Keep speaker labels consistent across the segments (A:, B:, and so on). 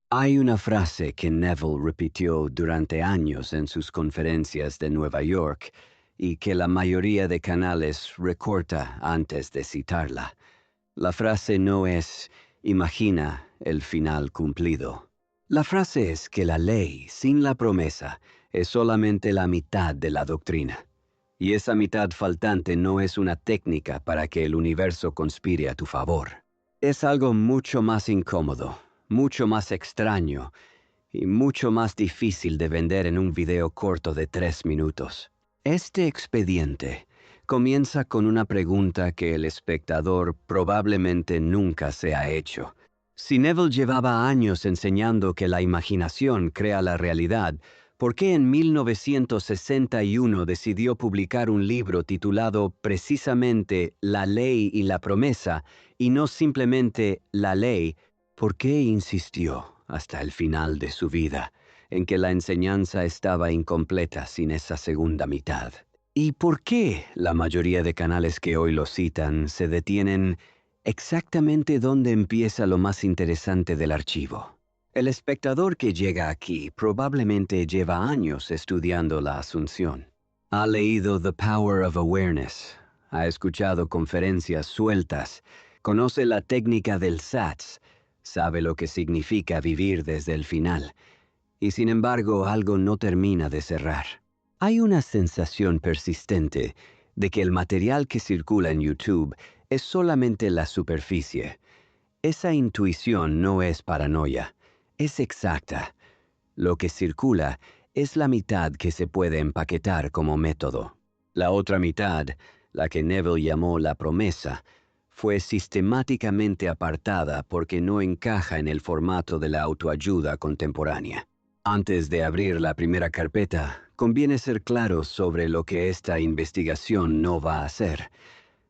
A: Hay una frase que Neville repitió durante años en sus conferencias de Nueva York y que la mayoría de canales recorta antes de citarla. La frase no es "imagina el final cumplido". La frase es que la ley sin la promesa es solamente la mitad de la doctrina. Y esa mitad faltante no es una técnica para que el universo conspire a tu favor. Es algo mucho más incómodo, mucho más extraño y mucho más difícil de vender en un video corto de 3 minutos. Este expediente comienza con una pregunta que el espectador probablemente nunca se ha hecho. Si Neville llevaba años enseñando que la imaginación crea la realidad, ¿por qué en 1961 decidió publicar un libro titulado precisamente La ley y la promesa y no simplemente La ley? ¿Por qué insistió hasta el final de su vida en que la enseñanza estaba incompleta sin esa segunda mitad? ¿Y por qué la mayoría de canales que hoy lo citan se detienen exactamente donde empieza lo más interesante del archivo? El espectador que llega aquí probablemente lleva años estudiando la Asunción. Ha leído The Power of Awareness, ha escuchado conferencias sueltas, conoce la técnica del SATS, sabe lo que significa vivir desde el final, y sin embargo algo no termina de cerrar. Hay una sensación persistente de que el material que circula en YouTube es solamente la superficie. Esa intuición no es paranoia, es exacta. Lo que circula es la mitad que se puede empaquetar como método. La otra mitad, la que Neville llamó la promesa, fue sistemáticamente apartada porque no encaja en el formato de la autoayuda contemporánea. Antes de abrir la primera carpeta, conviene ser claro sobre lo que esta investigación no va a hacer.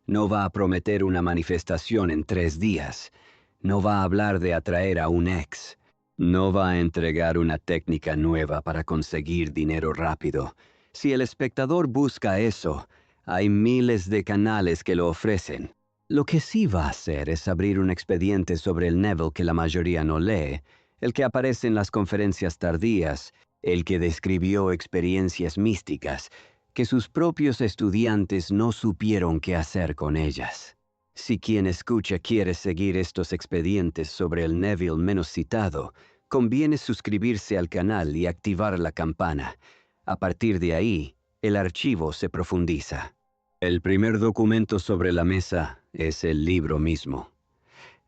A: No va a prometer una manifestación en 3 días. No va a hablar de atraer a un ex. No va a entregar una técnica nueva para conseguir dinero rápido. Si el espectador busca eso, hay miles de canales que lo ofrecen. Lo que sí va a hacer es abrir un expediente sobre el Neville que la mayoría no lee, el que aparece en las conferencias tardías, el que describió experiencias místicas, que sus propios estudiantes no supieron qué hacer con ellas. Si quien escucha quiere seguir estos expedientes sobre el Neville menos citado, conviene suscribirse al canal y activar la campana. A partir de ahí, el archivo se profundiza. El primer documento sobre la mesa es el libro mismo.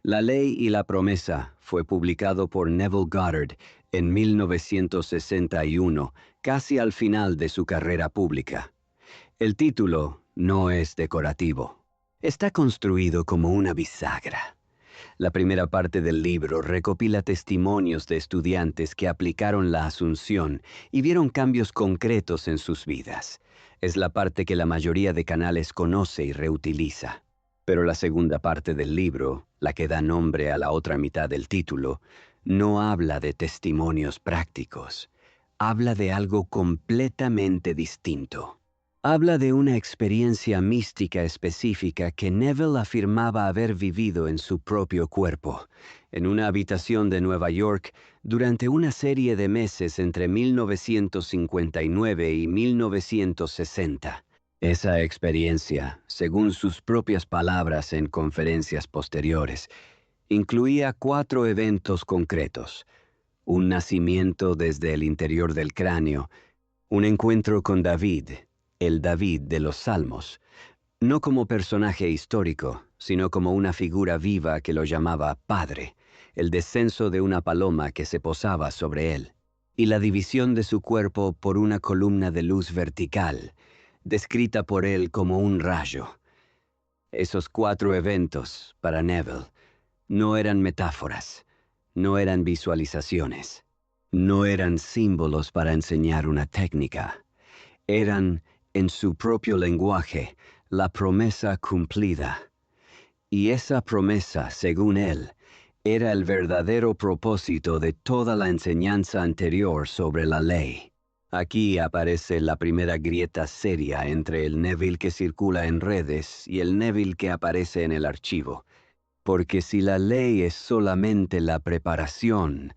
A: La ley y la promesa fue publicado por Neville Goddard en 1961, casi al final de su carrera pública. El título no es decorativo. Está construido como una bisagra. La primera parte del libro recopila testimonios de estudiantes que aplicaron la Asunción y vieron cambios concretos en sus vidas. Es la parte que la mayoría de canales conoce y reutiliza. Pero la segunda parte del libro, la que da nombre a la otra mitad del título, no habla de testimonios prácticos. Habla de algo completamente distinto. Habla de una experiencia mística específica que Neville afirmaba haber vivido en su propio cuerpo, en una habitación de Nueva York durante una serie de meses entre 1959 y 1960. Esa experiencia, según sus propias palabras en conferencias posteriores, incluía 4 eventos concretos: un nacimiento desde el interior del cráneo, un encuentro con David, el David de los Salmos, no como personaje histórico, sino como una figura viva que lo llamaba Padre, el descenso de una paloma que se posaba sobre él, y la división de su cuerpo por una columna de luz vertical, descrita por él como un rayo. Esos 4 eventos, para Neville, no eran metáforas, no eran visualizaciones, no eran símbolos para enseñar una técnica. Eran, en su propio lenguaje, la promesa cumplida. Y esa promesa, según él, era el verdadero propósito de toda la enseñanza anterior sobre la ley. Aquí aparece la primera grieta seria entre el Neville que circula en redes y el Neville que aparece en el archivo. Porque si la ley es solamente la preparación,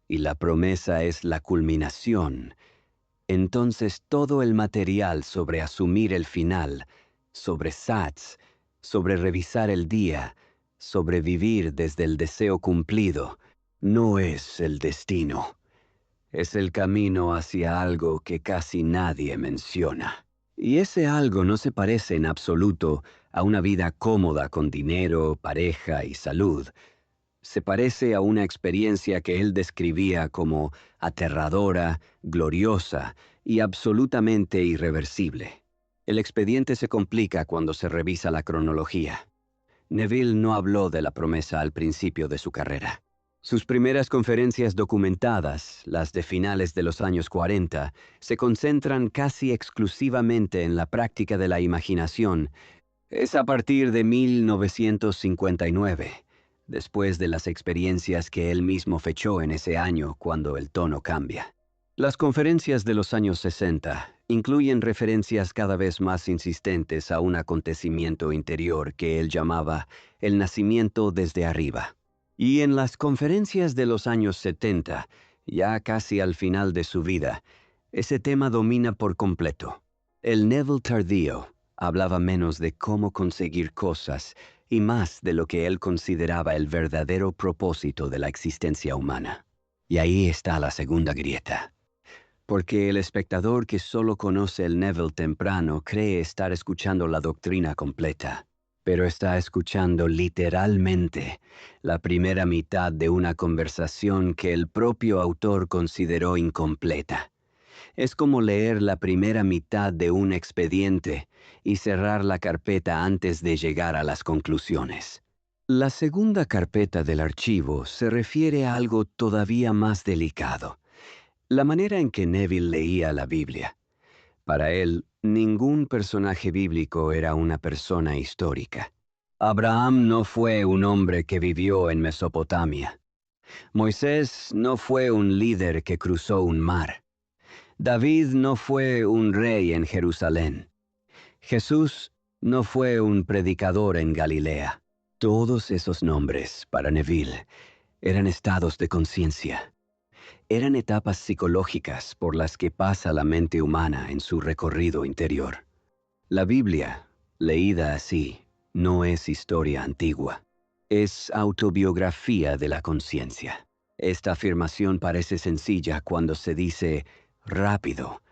A: y la promesa es la culminación, entonces todo el material sobre asumir el final, sobre Sats, sobre revisar el día, sobre vivir desde el deseo cumplido, no es el destino. Es el camino hacia algo que casi nadie menciona. Y ese algo no se parece en absoluto a una vida cómoda con dinero, pareja y salud. Se parece a una experiencia que él describía como aterradora, gloriosa y absolutamente irreversible. El expediente se complica cuando se revisa la cronología. Neville no habló de la promesa al principio de su carrera. Sus primeras conferencias documentadas, las de finales de los años 40, se concentran casi exclusivamente en la práctica de la imaginación. Es a partir de 1959, después de las experiencias que él mismo fechó en ese año, cuando el tono cambia. Las conferencias de los años 60 incluyen referencias cada vez más insistentes a un acontecimiento interior que él llamaba el nacimiento desde arriba. Y en las conferencias de los años 70, ya casi al final de su vida, ese tema domina por completo. El Neville tardío hablaba menos de cómo conseguir cosas y más de lo que él consideraba el verdadero propósito de la existencia humana. Y ahí está la segunda grieta. Porque el espectador que solo conoce el Neville temprano cree estar escuchando la doctrina completa, pero está escuchando literalmente la primera mitad de una conversación que el propio autor consideró incompleta. Es como leer la primera mitad de un expediente y cerrar la carpeta antes de llegar a las conclusiones. La segunda carpeta del archivo se refiere a algo todavía más delicado: la manera en que Neville leía la Biblia. Para él, ningún personaje bíblico era una persona histórica. Abraham no fue un hombre que vivió en Mesopotamia. Moisés no fue un líder que cruzó un mar. David no fue un rey en Jerusalén. Jesús no fue un predicador en Galilea. Todos esos nombres, para Neville, eran estados de conciencia. Eran etapas psicológicas por las que pasa la mente humana en su recorrido interior. La Biblia, leída así, no es historia antigua. Es autobiografía de la conciencia. Esta afirmación parece sencilla cuando se dice rápido,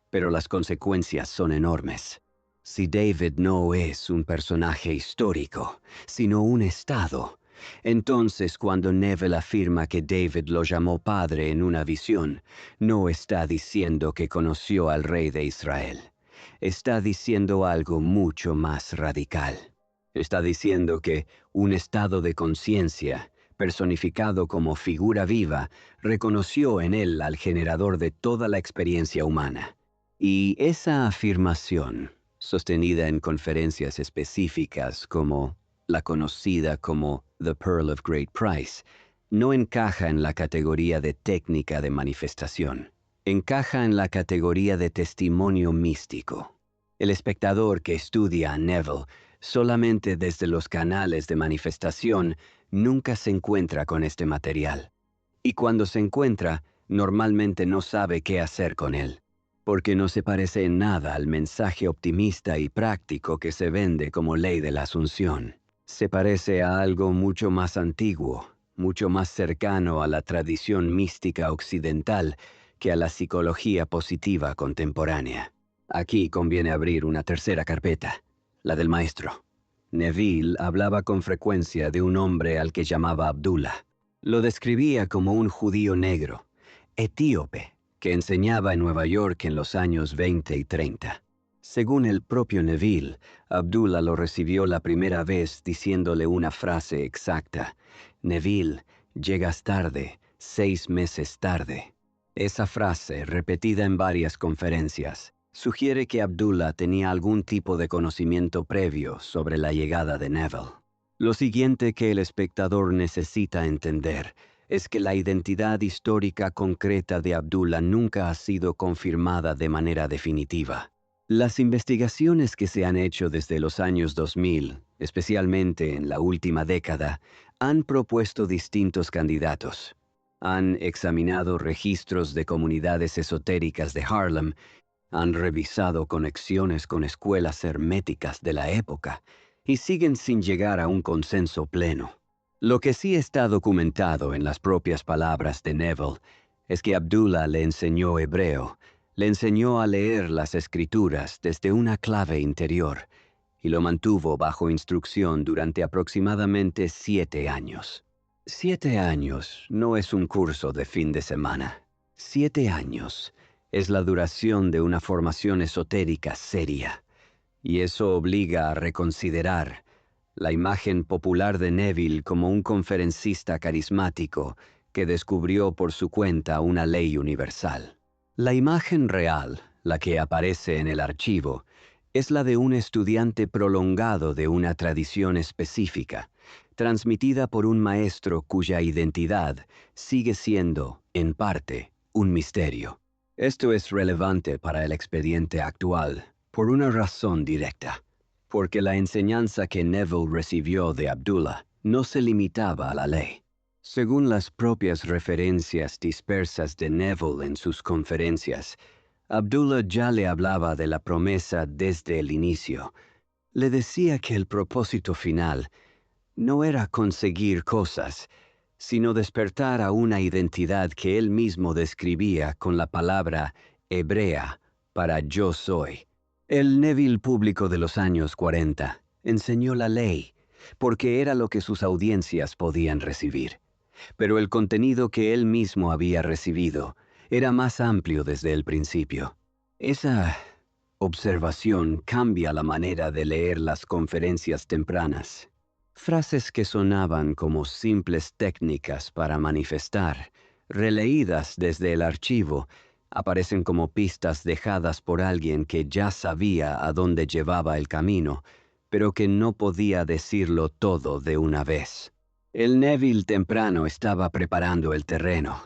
A: pero las consecuencias son enormes. Si David no es un personaje histórico, sino un estado, entonces cuando Neville afirma que David lo llamó padre en una visión, no está diciendo que conoció al rey de Israel. Está diciendo algo mucho más radical. Está diciendo que un estado de conciencia, personificado como figura viva, reconoció en él al generador de toda la experiencia humana. Y esa afirmación, sostenida en conferencias específicas como la conocida como The Pearl of Great Price, no encaja en la categoría de técnica de manifestación. Encaja en la categoría de testimonio místico. El espectador que estudia a Neville solamente desde los canales de manifestación nunca se encuentra con este material. Y cuando se encuentra, normalmente no sabe qué hacer con él, porque no se parece en nada al mensaje optimista y práctico que se vende como ley de la Asunción. Se parece a algo mucho más antiguo, mucho más cercano a la tradición mística occidental que a la psicología positiva contemporánea. Aquí conviene abrir una tercera carpeta, la del maestro. Neville hablaba con frecuencia de un hombre al que llamaba Abdullah. Lo describía como un judío negro, etíope, que enseñaba en Nueva York en los años 20 y 30. Según el propio Neville, Abdullah lo recibió la primera vez diciéndole una frase exacta: Neville, llegas tarde, 6 meses tarde. Esa frase, repetida en varias conferencias, sugiere que Abdullah tenía algún tipo de conocimiento previo sobre la llegada de Neville. Lo siguiente que el espectador necesita entender es que la identidad histórica concreta de Abdullah nunca ha sido confirmada de manera definitiva. Las investigaciones que se han hecho desde los años 2000, especialmente en la última década, han propuesto distintos candidatos. Han examinado registros de comunidades esotéricas de Harlem, han revisado conexiones con escuelas herméticas de la época y siguen sin llegar a un consenso pleno. Lo que sí está documentado en las propias palabras de Neville es que Abdullah le enseñó hebreo, le enseñó a leer las escrituras desde una clave interior y lo mantuvo bajo instrucción durante aproximadamente 7 años. 7 años no es un curso de fin de semana. 7 años es la duración de una formación esotérica seria, y eso obliga a reconsiderar la imagen popular de Neville como un conferencista carismático que descubrió por su cuenta una ley universal. La imagen real, la que aparece en el archivo, es la de un estudiante prolongado de una tradición específica, transmitida por un maestro cuya identidad sigue siendo, en parte, un misterio. Esto es relevante para el expediente actual, por una razón directa, porque la enseñanza que Neville recibió de Abdullah no se limitaba a la ley. Según las propias referencias dispersas de Neville en sus conferencias, Abdullah ya le hablaba de la promesa desde el inicio. Le decía que el propósito final no era conseguir cosas, sino despertar a una identidad que él mismo describía con la palabra hebrea para yo soy. El Neville público de los años 40 enseñó la ley, porque era lo que sus audiencias podían recibir. Pero el contenido que él mismo había recibido era más amplio desde el principio. Esa observación cambia la manera de leer las conferencias tempranas. Frases que sonaban como simples técnicas para manifestar, releídas desde el archivo, aparecen como pistas dejadas por alguien que ya sabía a dónde llevaba el camino, pero que no podía decirlo todo de una vez. El Neville temprano estaba preparando el terreno,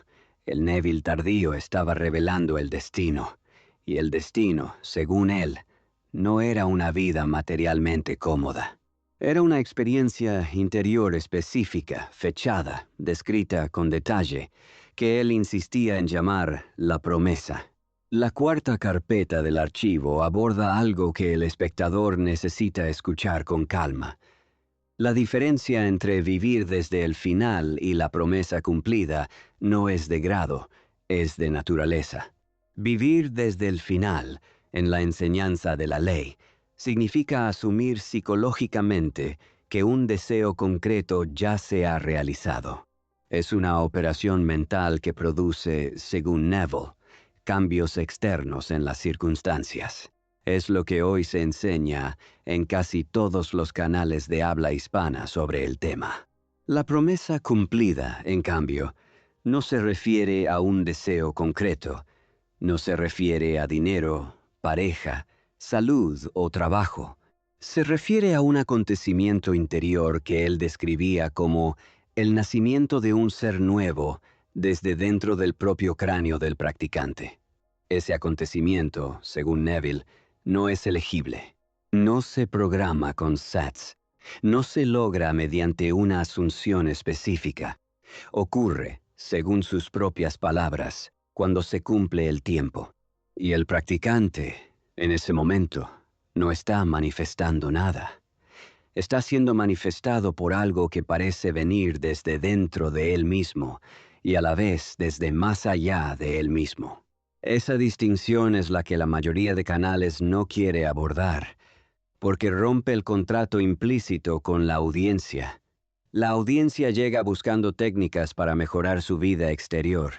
A: el Neville tardío estaba revelando el destino, y el destino, según él, no era una vida materialmente cómoda. Era una experiencia interior específica, fechada, descrita con detalle, que él insistía en llamar la promesa. La cuarta carpeta del archivo aborda algo que el espectador necesita escuchar con calma. La diferencia entre vivir desde el final y la promesa cumplida no es de grado, es de naturaleza. Vivir desde el final, en la enseñanza de la ley, significa asumir psicológicamente que un deseo concreto ya se ha realizado. Es una operación mental que produce, según Neville, cambios externos en las circunstancias. Es lo que hoy se enseña en casi todos los canales de habla hispana sobre el tema. La promesa cumplida, en cambio, no se refiere a un deseo concreto, no se refiere a dinero, pareja, salud o trabajo. Se refiere a un acontecimiento interior que él describía como el nacimiento de un ser nuevo desde dentro del propio cráneo del practicante. Ese acontecimiento, según Neville, no es elegible. No se programa con sets. No se logra mediante una asunción específica. Ocurre, según sus propias palabras, cuando se cumple el tiempo. Y el practicante, en ese momento, no está manifestando nada. Está siendo manifestado por algo que parece venir desde dentro de él mismo y a la vez desde más allá de él mismo. Esa distinción es la que la mayoría de canales no quiere abordar, porque rompe el contrato implícito con la audiencia. La audiencia llega buscando técnicas para mejorar su vida exterior,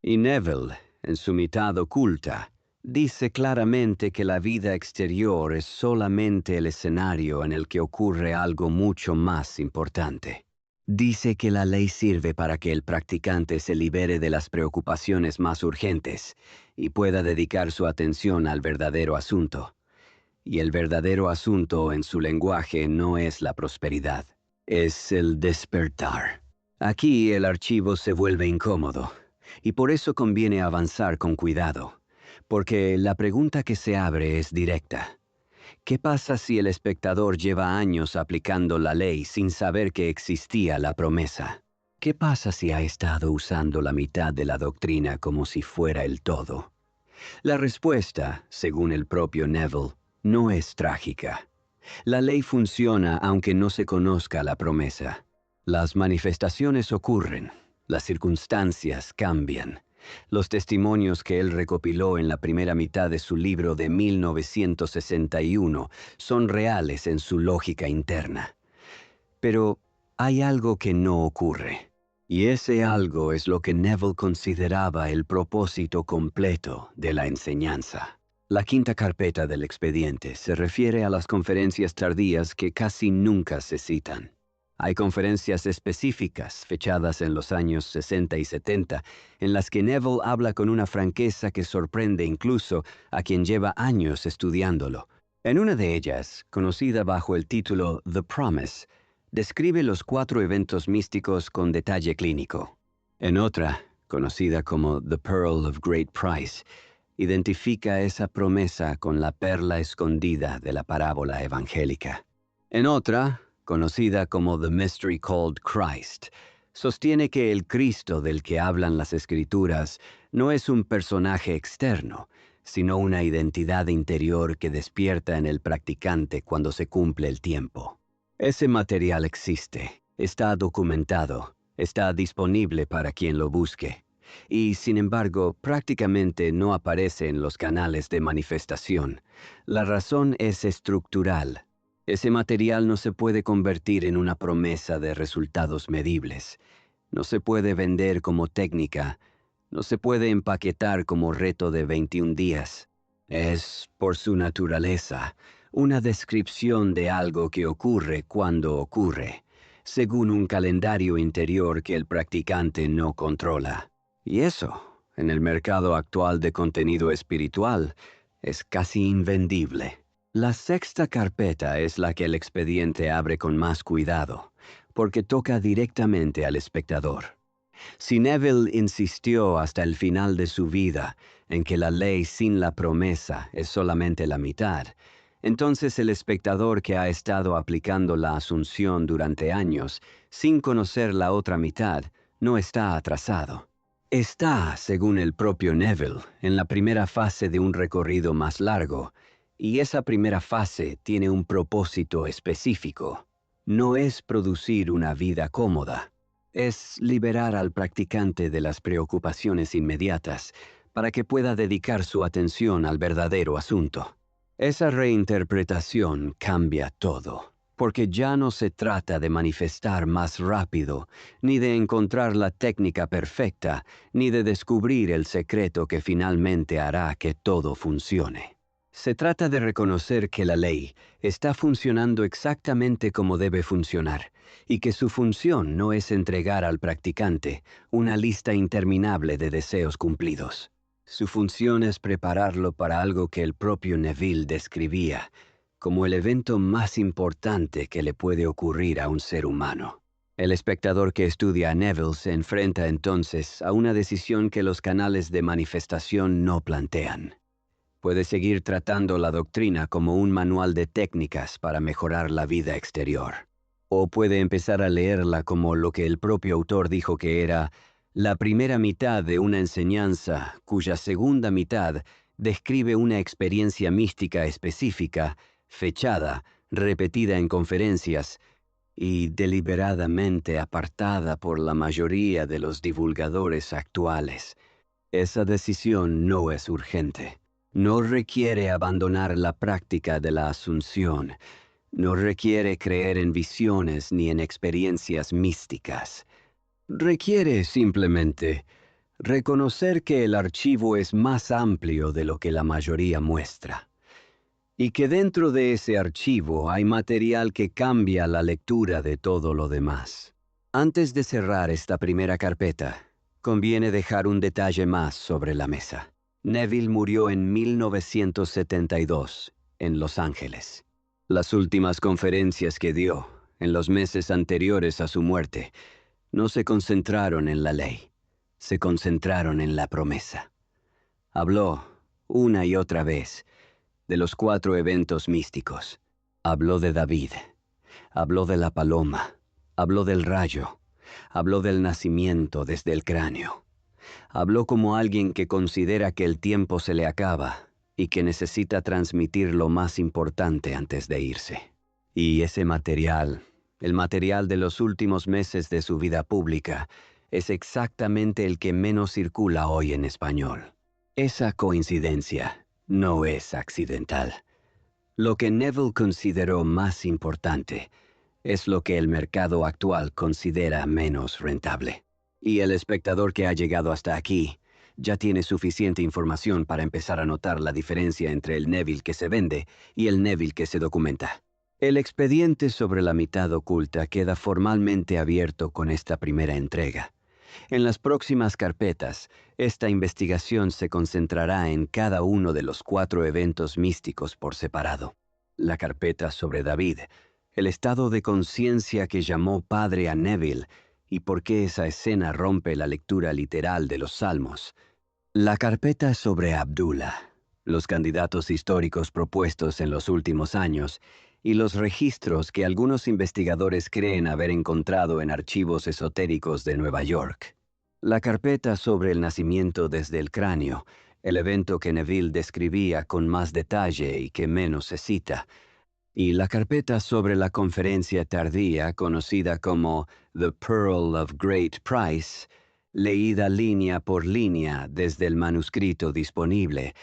A: y Neville, en su mitad oculta, dice claramente que la vida exterior es solamente el escenario en el que ocurre algo mucho más importante. Dice que la ley sirve para que el practicante se libere de las preocupaciones más urgentes y pueda dedicar su atención al verdadero asunto. Y el verdadero asunto en su lenguaje no es la prosperidad, es el despertar. Aquí el archivo se vuelve incómodo, y por eso conviene avanzar con cuidado, porque la pregunta que se abre es directa. ¿Qué pasa si el espectador lleva años aplicando la ley sin saber que existía la promesa? ¿qué pasa si ha estado usando la mitad de la doctrina como si fuera el todo? La respuesta, según el propio Neville, no es trágica. La ley funciona aunque no se conozca la promesa. Las manifestaciones ocurren, las circunstancias cambian. Los testimonios que él recopiló en la primera mitad de su libro de 1961 son reales en su lógica interna. Pero hay algo que no ocurre, y ese algo es lo que Neville consideraba el propósito completo de la enseñanza. La quinta carpeta del expediente se refiere a las conferencias tardías que casi nunca se citan. Hay conferencias específicas, fechadas en los años 60 y 70, en las que Neville habla con una franqueza que sorprende incluso a quien lleva años estudiándolo. En una de ellas, conocida bajo el título The Promise, describe los 4 eventos místicos con detalle clínico. En otra, conocida como The Pearl of Great Price, identifica esa promesa con la perla escondida de la parábola evangélica. En otra, conocida como The Mystery Called Christ, sostiene que el Cristo del que hablan las Escrituras no es un personaje externo, sino una identidad interior que despierta en el practicante cuando se cumple el tiempo. Ese material existe, está documentado, está disponible para quien lo busque, y sin embargo prácticamente no aparece en los canales de manifestación. La razón es estructural. Ese material no se puede convertir en una promesa de resultados medibles. No se puede vender como técnica. No se puede empaquetar como reto de 21 días. Es, por su naturaleza, una descripción de algo que ocurre cuando ocurre, según un calendario interior que el practicante no controla. Y eso, en el mercado actual de contenido espiritual, es casi invendible. La sexta carpeta es la que el expediente abre con más cuidado, porque toca directamente al espectador. Si Neville insistió hasta el final de su vida en que la ley sin la promesa es solamente la mitad, entonces el espectador que ha estado aplicando la asunción durante años sin conocer la otra mitad no está atrasado. Está, según el propio Neville, en la primera fase de un recorrido más largo, y esa primera fase tiene un propósito específico. No es producir una vida cómoda. Es liberar al practicante de las preocupaciones inmediatas para que pueda dedicar su atención al verdadero asunto. Esa reinterpretación cambia todo, porque ya no se trata de manifestar más rápido, ni de encontrar la técnica perfecta, ni de descubrir el secreto que finalmente hará que todo funcione. Se trata de reconocer que la ley está funcionando exactamente como debe funcionar, y que su función no es entregar al practicante una lista interminable de deseos cumplidos. Su función es prepararlo para algo que el propio Neville describía como el evento más importante que le puede ocurrir a un ser humano. El espectador que estudia a Neville se enfrenta entonces a una decisión que los canales de manifestación no plantean. Puede seguir tratando la doctrina como un manual de técnicas para mejorar la vida exterior. O puede empezar a leerla como lo que el propio autor dijo que era la primera mitad de una enseñanza cuya segunda mitad describe una experiencia mística específica, fechada, repetida en conferencias y deliberadamente apartada por la mayoría de los divulgadores actuales. Esa decisión no es urgente. No requiere abandonar la práctica de la asunción. No requiere creer en visiones ni en experiencias místicas. Requiere simplemente reconocer que el archivo es más amplio de lo que la mayoría muestra, y que dentro de ese archivo hay material que cambia la lectura de todo lo demás. Antes de cerrar esta primera carpeta, conviene dejar un detalle más sobre la mesa. Neville murió en 1972, en Los Ángeles. Las últimas conferencias que dio, en los meses anteriores a su muerte, no se concentraron en la ley, se concentraron en la promesa. Habló, una y otra vez, de los 4 eventos místicos. Habló de David, habló de la paloma, habló del rayo, Habló del nacimiento desde el cráneo. Habló como alguien que considera que el tiempo se le acaba y que necesita transmitir lo más importante antes de irse. Y ese material, el material de los últimos meses de su vida pública, es exactamente el que menos circula hoy en español. Esa coincidencia no es accidental. Lo que Neville consideró más importante es lo que el mercado actual considera menos rentable. Y el espectador que ha llegado hasta aquí ya tiene suficiente información para empezar a notar la diferencia entre el Neville que se vende y el Neville que se documenta. El expediente sobre la mitad oculta queda formalmente abierto con esta primera entrega. En las próximas carpetas, esta investigación se concentrará en cada uno de los 4 eventos místicos por separado. La carpeta sobre David, el estado de conciencia que llamó padre a Neville y por qué esa escena rompe la lectura literal de los Salmos. La carpeta sobre Abdullah, los candidatos históricos propuestos en los últimos años y los registros que algunos investigadores creen haber encontrado en archivos esotéricos de Nueva York. La carpeta sobre el nacimiento desde el cráneo, el evento que Neville describía con más detalle y que menos se cita, y la carpeta sobre la conferencia tardía conocida como The Pearl of Great Price, leída línea por línea desde el manuscrito disponible.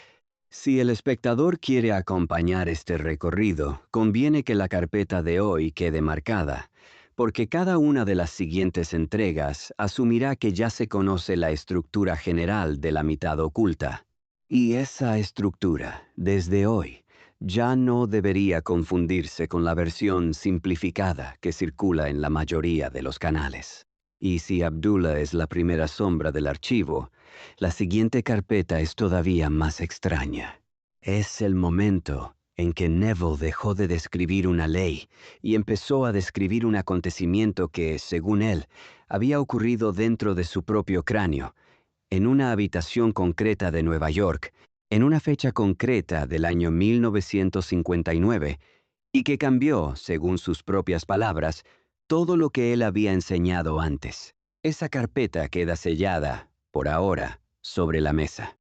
A: Si el espectador quiere acompañar este recorrido, conviene que la carpeta de hoy quede marcada, porque cada una de las siguientes entregas asumirá que ya se conoce la estructura general de la mitad oculta. Y esa estructura, desde hoy, ya no debería confundirse con la versión simplificada que circula en la mayoría de los canales. Y si Abdullah es la primera sombra del archivo, la siguiente carpeta es todavía más extraña. Es el momento en que Neville dejó de describir una ley y empezó a describir un acontecimiento que, según él, había ocurrido dentro de su propio cráneo, en una habitación concreta de Nueva York, en una fecha concreta del año 1959, y que cambió, según sus propias palabras, todo lo que él había enseñado antes. Esa carpeta queda sellada, por ahora, sobre la mesa.